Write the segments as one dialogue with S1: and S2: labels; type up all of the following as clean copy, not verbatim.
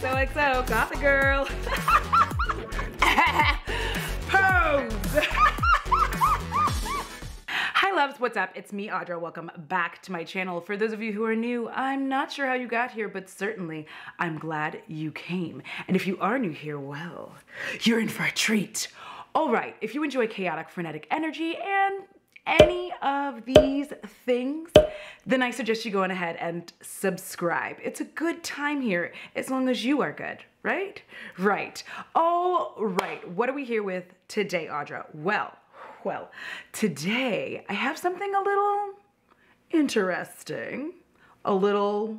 S1: XOXO, gossip girl. Pose. Hi loves, what's up? It's me, Audra. Welcome back to my channel. For those of you who are new, I'm not sure how you got here, but certainly I'm glad you came. And if you are new here, well, you're in for a treat. All right, if you enjoy chaotic, frenetic energy and any of these things, then I suggest you go on ahead and subscribe. It's a good time here as long as you are good, right? Right. All right, what are we here with today, Audra? Well, today I have something a little interesting, a little,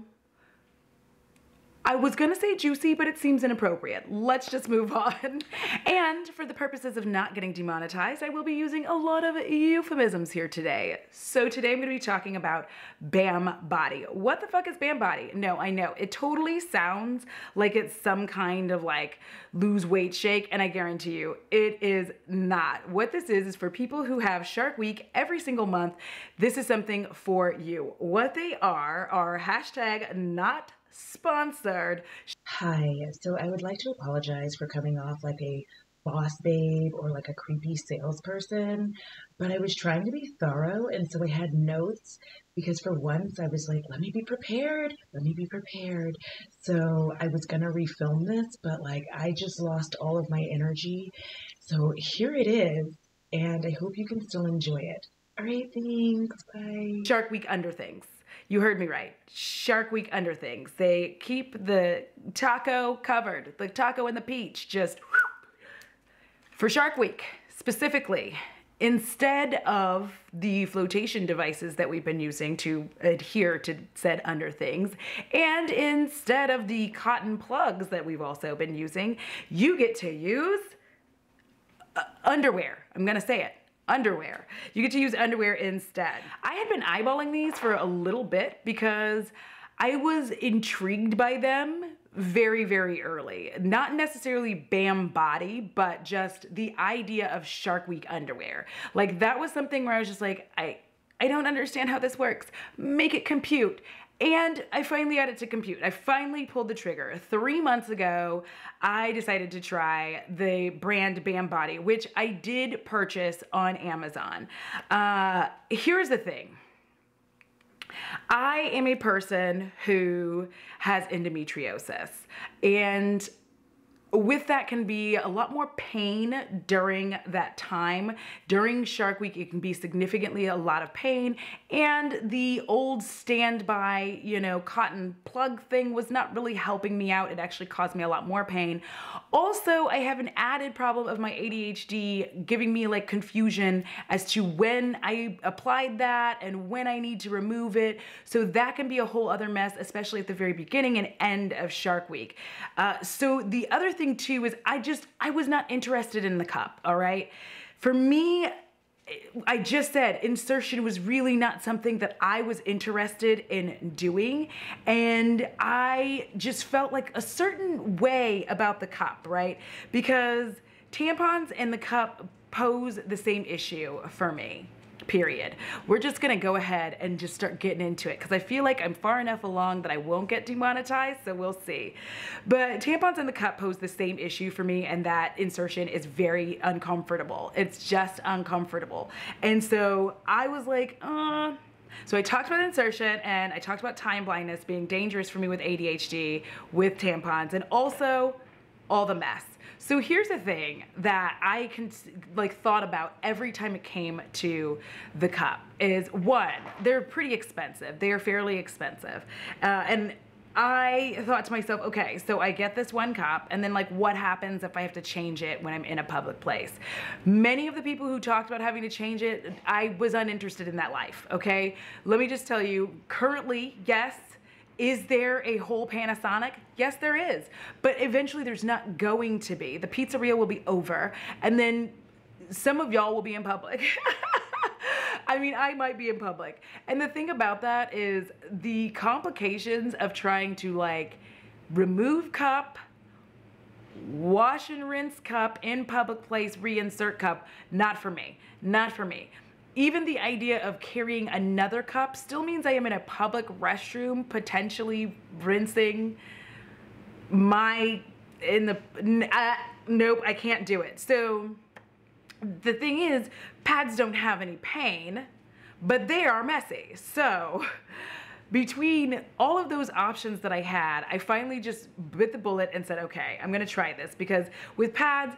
S1: I was gonna say juicy, but it seems inappropriate. Let's just move on. And for the purposes of not getting demonetized, I will be using a lot of euphemisms here today. So today I'm gonna be talking about Bambody. What the fuck is Bambody? No, I know, it totally sounds like it's some kind of like lose weight shake, and I guarantee you, it is not. What this is for people who have Shark Week every single month. This is something for you. What they are hashtag not sponsored.
S2: Hi, so I would like to apologize for coming off like a boss babe or like a creepy salesperson, but I was trying to be thorough, and so I had notes because for once I was like, let me be prepared. So I was gonna refilm this, but like I just lost all of my energy. So here it is, and I hope you can still enjoy it. All right, thanks, bye.
S1: Shark Week under things. You heard me right. Shark Week under things. They keep the taco covered, the taco and the peach, just for Shark Week specifically. Instead of the flotation devices that we've been using to adhere to said under things, and instead of the cotton plugs that we've also been using, you get to use underwear. I'm gonna say it. Underwear. You get to use underwear instead. I had been eyeballing these for a little bit because I was intrigued by them very, very early. Not necessarily Bambody, but just the idea of Shark Week underwear. Like that was something where I was just like, I don't understand how this works. Make it compute. And I finally got it to compute. I finally pulled the trigger. 3 months ago, I decided to try the brand Bambody, which I did purchase on Amazon. Here's the thing. I am a person who has endometriosis, and with that can be a lot more pain during that time. During Shark Week, it can be significantly a lot of pain, and the old standby, you know, cotton plug thing was not really helping me out. It actually caused me a lot more pain. Also, I have an added problem of my ADHD giving me like confusion as to when I applied that and when I need to remove it. So that can be a whole other mess, especially at the very beginning and end of Shark Week. So the other thing too is I was not interested in the cup, all right? For me, I just said insertion was really not something that I was interested in doing, and I just felt like a certain way about the cup, right? Because tampons and the cup pose the same issue for me. Period. We're just gonna go ahead and just start getting into it because I feel like I'm far enough along that I won't get demonetized, so we'll see. But tampons in the cup pose the same issue for me, and that insertion is very uncomfortable. It's just uncomfortable. And so I was like, So I talked about insertion, and I talked about time blindness being dangerous for me with ADHD, with tampons, and also all the mess. So here's the thing that I thought about every time it came to the cup is, one, they're pretty expensive. They are fairly expensive. And I thought to myself, okay, so I get this one cup, and then like what happens if I have to change it when I'm in a public place? Many of the people who talked about having to change it, I was uninterested in that life, okay? Let me just tell you, currently, yes, is there a whole Panasonic? Yes, there is. But eventually there's not going to be. The pizzeria will be over, and then some of y'all will be in public. I mean, I might be in public. And the thing about that is the complications of trying to like remove cup, wash and rinse cup, in public place, reinsert cup, not for me, not for me. Even the idea of carrying another cup still means I am in a public restroom, potentially rinsing nope, I can't do it. So the thing is, pads don't have any pain, but they are messy. So between all of those options that I had, I finally just bit the bullet and said, okay, I'm gonna try this, because with pads,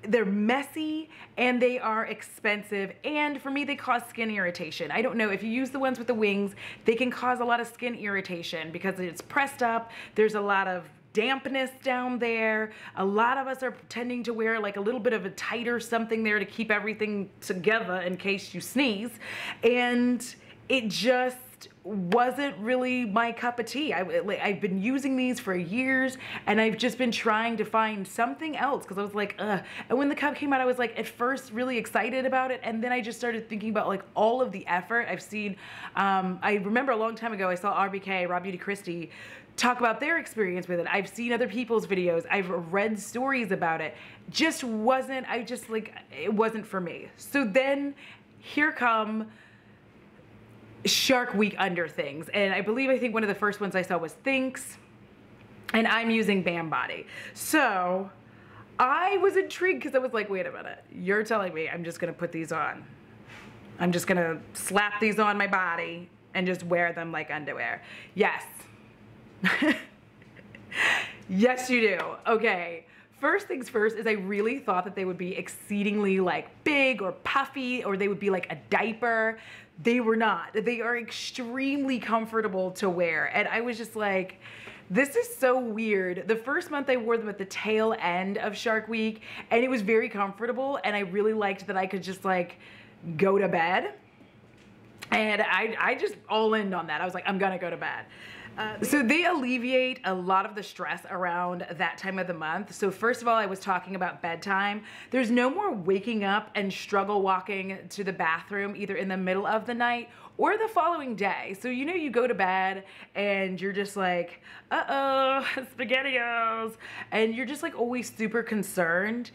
S1: they're messy and they are expensive, and for me they cause skin irritation. I don't know, if you use the ones with the wings, they can cause a lot of skin irritation because it's pressed up, there's a lot of dampness down there. A lot of us are tending to wear like a little bit of a tighter something there to keep everything together in case you sneeze, and it just wasn't really my cup of tea. I've been using these for years, and I've just been trying to find something else because I was like, ugh. And when the cup came out, I was like at first really excited about it, and then I just started thinking about like all of the effort I've seen. I remember a long time ago I saw RBK, Raw Beauty Christie, talk about their experience with it. I've seen other people's videos. I've read stories about it. Just wasn't, it wasn't for me. So then here come Shark Week under things. And I think one of the first ones I saw was Thinks, and I'm using Bambody. So I was intrigued because I was like, wait a minute, you're telling me I'm just gonna put these on. I'm just gonna slap these on my body and just wear them like underwear. Yes. Yes, you do. Okay. First things first is I really thought that they would be exceedingly like big or puffy, or they would be like a diaper. They were not. They are extremely comfortable to wear. And I was just like, this is so weird. The first month I wore them at the tail end of Shark Week, and it was very comfortable, and I really liked that I could just like go to bed. And I just all in on that. I was like, I'm gonna go to bed. So they alleviate a lot of the stress around that time of the month. So first of all, I was talking about bedtime. There's no more waking up and struggle walking to the bathroom either in the middle of the night or the following day. So you know, you go to bed and you're just like, uh-oh, SpaghettiOs. And you're just like always super concerned.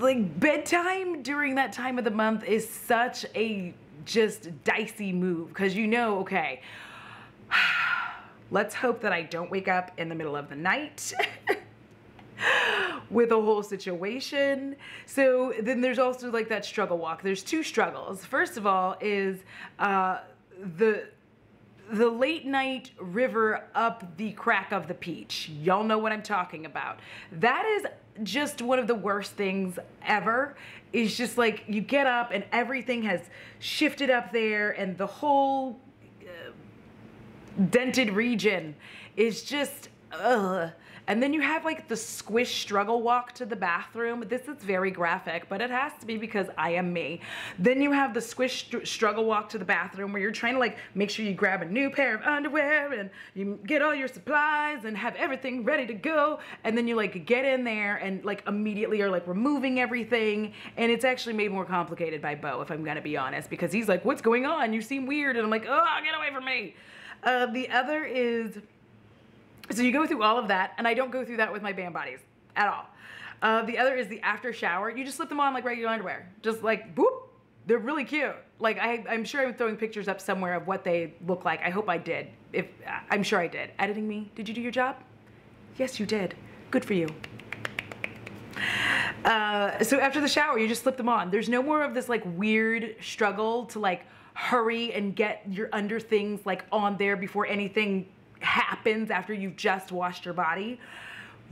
S1: Like bedtime during that time of the month is such a just dicey move, because you know, okay, let's hope that I don't wake up in the middle of the night with a whole situation. So then there's also like that struggle walk. There's two struggles. First of all is the late night river up the crack of the peach. Y'all know what I'm talking about. That is just one of the worst things ever. Is just like you get up and everything has shifted up there, and the whole dented region is just ugh. And then you have like the squish struggle walk to the bathroom. This is very graphic, but it has to be because I am me. Then you have the squish struggle walk to the bathroom where you're trying to like make sure you grab a new pair of underwear and you get all your supplies and have everything ready to go. And then you like get in there and like immediately are like removing everything. And it's actually made more complicated by Bo, if I'm gonna be honest, because he's like, what's going on? You seem weird. And I'm like, oh, get away from me. The other is, so you go through all of that, and I don't go through that with my Bambodies at all. The other is the after shower. You just slip them on like regular underwear. Just like, boop. They're really cute. Like, I'm sure I'm throwing pictures up somewhere of what they look like. I hope I did. I'm sure I did. Editing me, did you do your job? Yes, you did. Good for you. So after the shower, you just slip them on. There's no more of this like weird struggle to like hurry and get your under things like on there before anything happens after you've just washed your body.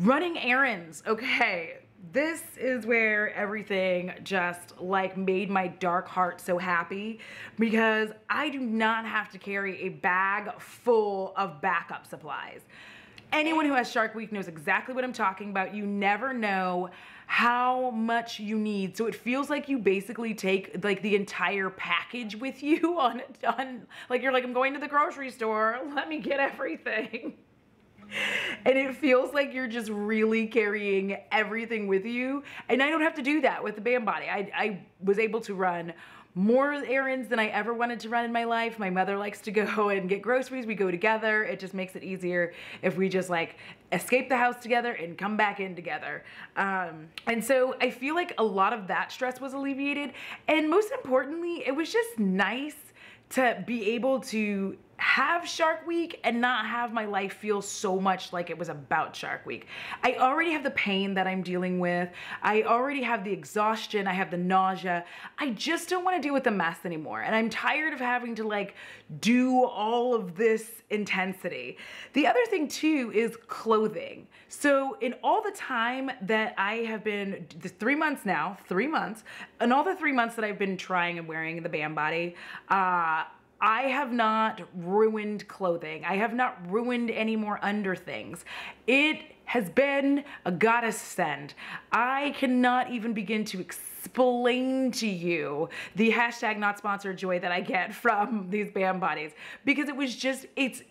S1: Running errands. Okay, this is where everything just like made my dark heart so happy, because I do not have to carry a bag full of backup supplies. Anyone who has Shark Week knows exactly what I'm talking about. You never know how much you need. So it feels like you basically take like the entire package with you on like you're like, I'm going to the grocery store, let me get everything. And it feels like you're just really carrying everything with you. And I don't have to do that with the Bambody. I was able to run more errands than I ever wanted to run in my life. My mother likes to go and get groceries. We go together. It just makes it easier if we just like escape the house together and come back in together. And so I feel like a lot of that stress was alleviated. And most importantly, it was just nice to be able to have Shark Week and not have my life feel so much like it was about Shark Week. I already have the pain that I'm dealing with. I already have the exhaustion. I have the nausea. I just don't want to deal with the mess anymore. And I'm tired of having to like do all of this intensity. The other thing too is clothing. So in all the time that I have been, 3 months now, 3 months, and all the 3 months that I've been trying and wearing the Bambody, I have not ruined clothing. I have not ruined any more under things. It has been a goddess send. I cannot even begin to explain to you the hashtag not sponsored joy that I get from these Bambodies, because it was just, it's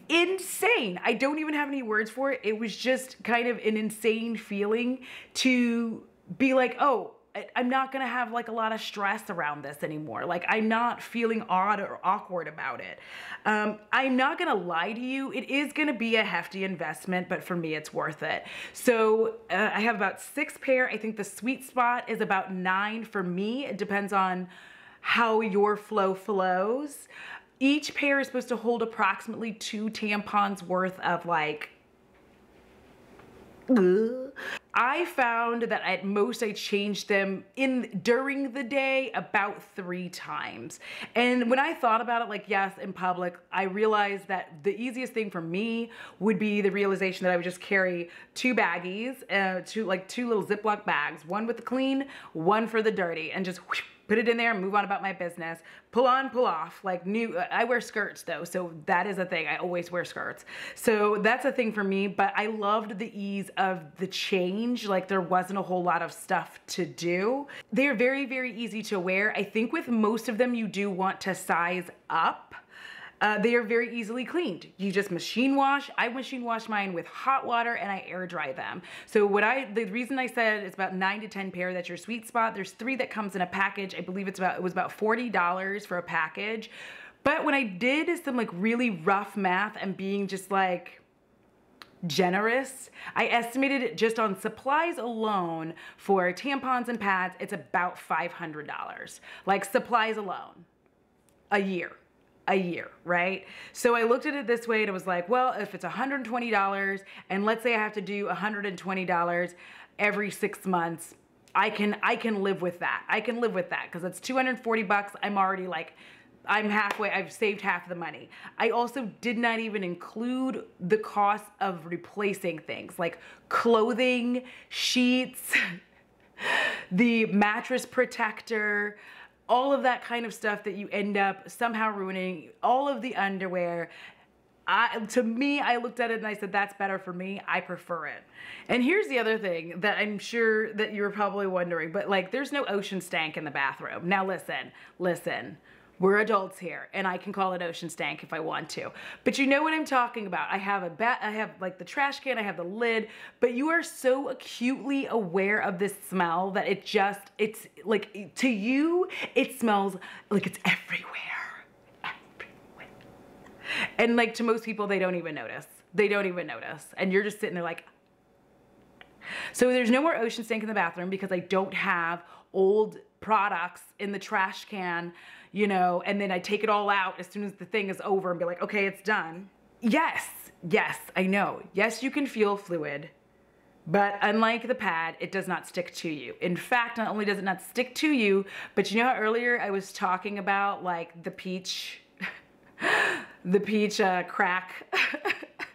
S1: insane. I don't even have any words for it. It was just kind of an insane feeling to be like, oh, I'm not gonna have like a lot of stress around this anymore. Like, I'm not feeling odd or awkward about it. I'm not gonna lie to you, it is gonna be a hefty investment, but for me, it's worth it. So I have about 6 pair. I think the sweet spot is about 9 for me. It depends on how your flow flows. Each pair is supposed to hold approximately 2 tampons worth of like, I found that at most I changed them during the day about 3 times. And when I thought about it, like, yes, in public, I realized that the easiest thing for me would be the realization that I would just carry 2 baggies, two little Ziploc bags, one with the clean, one for the dirty, and just whoosh, put it in there and move on about my business. Pull on, pull off, like I wear skirts though, so that is a thing. I always wear skirts. So that's a thing for me, but I loved the ease of the change. Like, there wasn't a whole lot of stuff to do. They're very, very easy to wear. I think with most of them, you do want to size up. They are very easily cleaned. You just machine wash. I machine wash mine with hot water and I air dry them. So the reason I said it's about 9 to 10 pair, that's your sweet spot. There's 3 that comes in a package. I believe it was about $40 for a package. But when I did some like really rough math and being just like generous, I estimated it just on supplies alone for tampons and pads, it's about $500. Like, supplies alone, a year, right? So I looked at it this way and it was like, well, if it's $120 and let's say I have to do $120 every 6 months, I can live with that. I can live with that because it's 240 bucks. I'm already like, I'm halfway, I've saved half the money. I also did not even include the cost of replacing things like clothing, sheets, the mattress protector, all of that kind of stuff that you end up somehow ruining, all of the underwear. To me, I looked at it and I said, that's better for me. I prefer it. And here's the other thing that I'm sure that you're probably wondering, but like, there's no ocean stank in the bathroom. Now listen. We're adults here, and I can call it ocean stank if I want to. But you know what I'm talking about. I have like the trash can, I have the lid, but you are so acutely aware of this smell that it's like, to you, it smells like it's everywhere. And like, to most people, they don't even notice. And you're just sitting there like, so there's no more ocean stank in the bathroom because I don't have old products in the trash can, you know, and then I take it all out as soon as the thing is over and be like, okay, it's done. Yes, I know. Yes, you can feel fluid, but unlike the pad, it does not stick to you. In fact, not only does it not stick to you, but you know how earlier I was talking about like the peach crack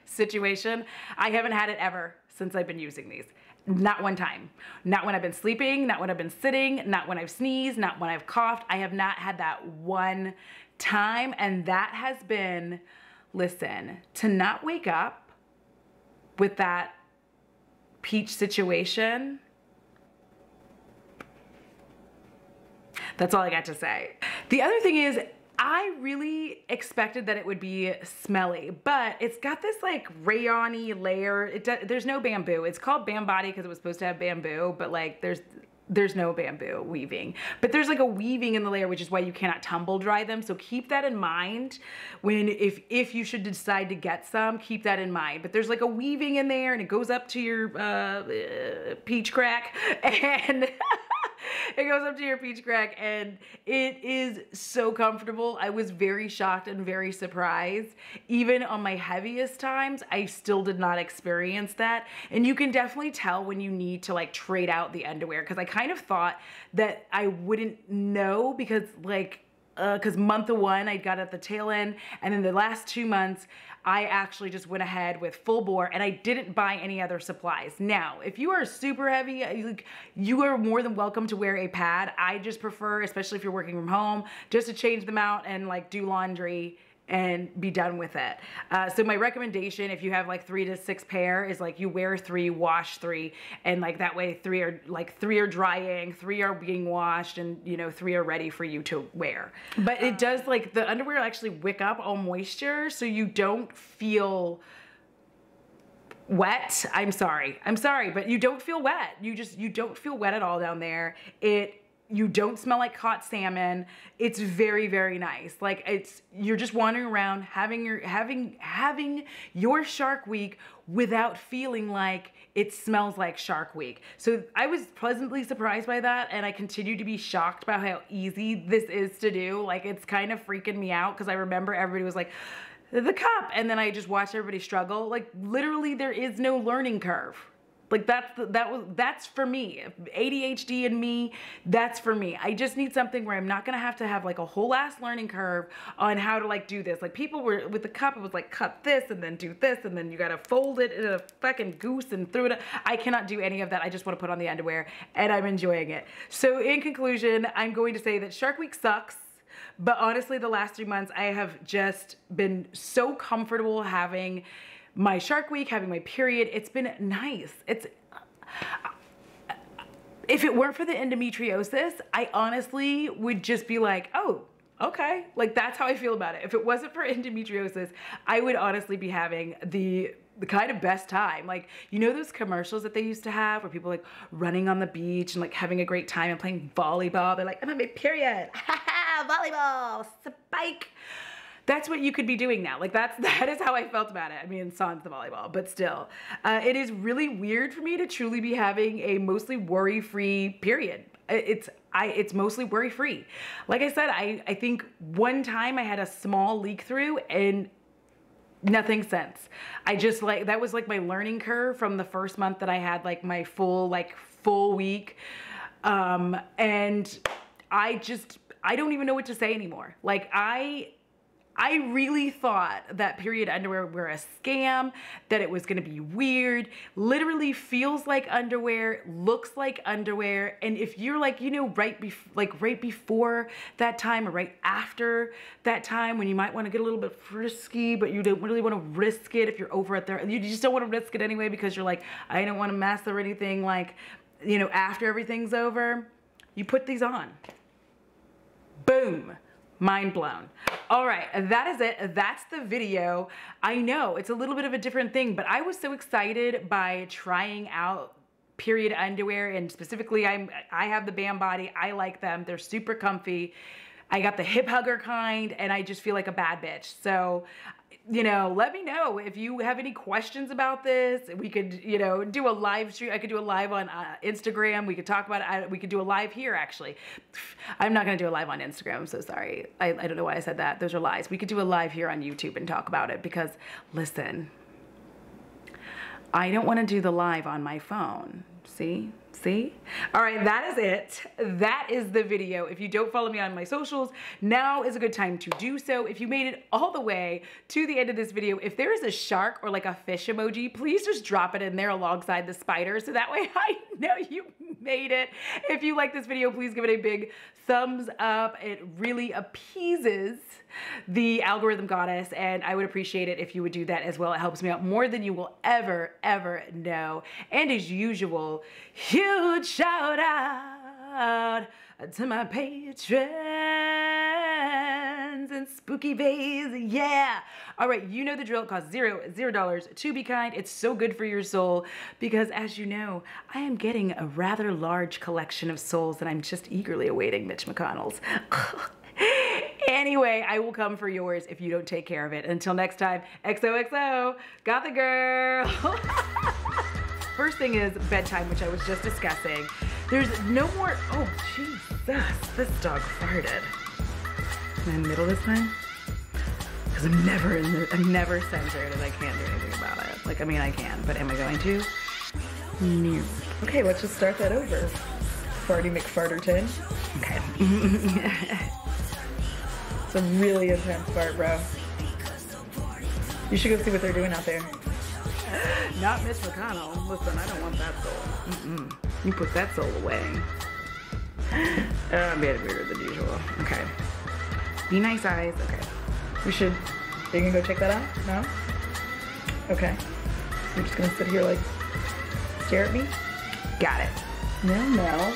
S1: situation? I haven't had it ever since I've been using these. Not one time. Not when I've been sleeping, not when I've been sitting, not when I've sneezed, not when I've coughed. I have not had that one time, and that has been, listen, to not wake up with that peach situation, that's all I got to say. The other thing is, I really expected that it would be smelly, but it's got this like rayon-y layer. There's no bamboo. It's called Bambody because it was supposed to have bamboo, but like there's no bamboo weaving. But there's like a weaving in the layer, which is why you cannot tumble dry them. So keep that in mind if you should decide to get some, keep that in mind. But there's like a weaving in there and it goes up to your peach crack, and It goes up to your peach crack and it is so comfortable. I was very shocked and very surprised. Even on my heaviest times, I still did not experience that. And you can definitely tell when you need to like trade out the underwear, because I kind of thought that I wouldn't know because like, because month one I got at the tail end, and then the last 2 months I actually just went ahead with full bore and I didn't buy any other supplies. Now, if you are super heavy, you are more than welcome to wear a pad. I just prefer, especially if you're working from home, just to change them out and like do laundry and be done with it. So my recommendation, if you have like 3 to 6 pair, is like you wear 3, wash 3, and like that way 3 are drying, 3 are being washed, and you know 3 are ready for you to wear. But it does, like, the underwear actually wick up all moisture, so you don't feel wet. I'm sorry, but you don't feel wet. You don't feel wet at all down there. You don't smell like caught salmon. It's very, very nice. Like, you're just wandering around having your Shark Week without feeling like it smells like Shark Week. So I was pleasantly surprised by that, and I continue to be shocked by how easy this is to do. Like, it's kind of freaking me out because I remember everybody was like, the cup, and then I just watched everybody struggle. Like, literally there is no learning curve. Like, that's for me. ADHD and me, that's for me. I just need something where I'm not gonna have to have like a whole ass learning curve on how to like do this. Like, people were with the cup, it was like cut this and then do this and then you gotta fold it in a fucking goose and throw it. I cannot do any of that. I just wanna put on the underwear and I'm enjoying it. So in conclusion, I'm going to say that Shark Week sucks. But honestly, the last 3 months, I have just been so comfortable having my Shark Week, having my period. It's been nice. If it weren't for the endometriosis, I honestly would just be like, oh, okay. Like, that's how I feel about it. If it wasn't for endometriosis, I would honestly be having the kind of best time. Like, you know those commercials that they used to have where people like running on the beach and like having a great time and playing volleyball? They're like, I'm on my period. Volleyball, spike. That's what you could be doing now. Like, that is how I felt about it. I mean, sans the volleyball, but still. It is really weird for me to truly be having a mostly worry-free period. It's mostly worry-free. Like I said, I think one time I had a small leak through and nothing since. That was like my learning curve from the first month that I had like my full week. And I don't even know what to say anymore. Like, I really thought that period underwear were a scam, that it was gonna be weird, literally feels like underwear, looks like underwear, and if you're like, you know, right before that time or right after that time when you might wanna get a little bit frisky, but you don't really wanna risk it if you're over at there, you just don't wanna risk it anyway because you're like, I don't wanna mess or anything, like, you know, after everything's over, you put these on. Boom. Mind blown. All right, that is it. That's the video. I know it's a little bit of a different thing, but I was so excited by trying out period underwear, and specifically I have the Bambody. I like them. They're super comfy. I got the hip hugger kind, and I just feel like a bad bitch. So, you know, let me know if you have any questions about this. We could, you know, do a live stream. I could do a live on Instagram. We could talk about it. We could do a live here, actually. I'm not going to do a live on Instagram. I'm so sorry. I don't know why I said that. Those are lies. We could do a live here on YouTube and talk about it because, listen, I don't want to do the live on my phone. See? All right, that is it. That is the video. If you don't follow me on my socials, now is a good time to do so. If you made it all the way to the end of this video, if there is a shark or like a fish emoji, please just drop it in there alongside the spider so that way I know you made it. If you like this video, please give it a big thumbs up. It really appeases the algorithm goddess, and I would appreciate it if you would do that as well. It helps me out more than you will ever know. And as usual, huge shout out to my patrons and spooky bays, yeah. All right, you know the drill. It costs $0 to be kind. It's so good for your soul because, as you know, I am getting a rather large collection of souls and I'm just eagerly awaiting Mitch McConnell's. Anyway, I will come for yours if you don't take care of it. Until next time, XOXO, got the girl. First thing is bedtime, which I was just discussing. There's no more, oh Jesus, this dog farted. Am I in the middle this time? Because I'm never censored and I can't do anything about it. Like, I mean, I can, but am I going to? No.
S3: Okay, let's just start that over. Farty McFarterton.
S1: Okay.
S3: It's a really intense fart, bro. You should go see what they're doing out there.
S1: Not Mitch McConnell. Listen, I don't want that soul. You put that soul away. I'm being weirder than usual. Okay. Be nice, eyes. Okay.
S3: We should. You can go check that out? No? Okay. You're just gonna sit here like stare at me?
S1: Got it.
S3: No.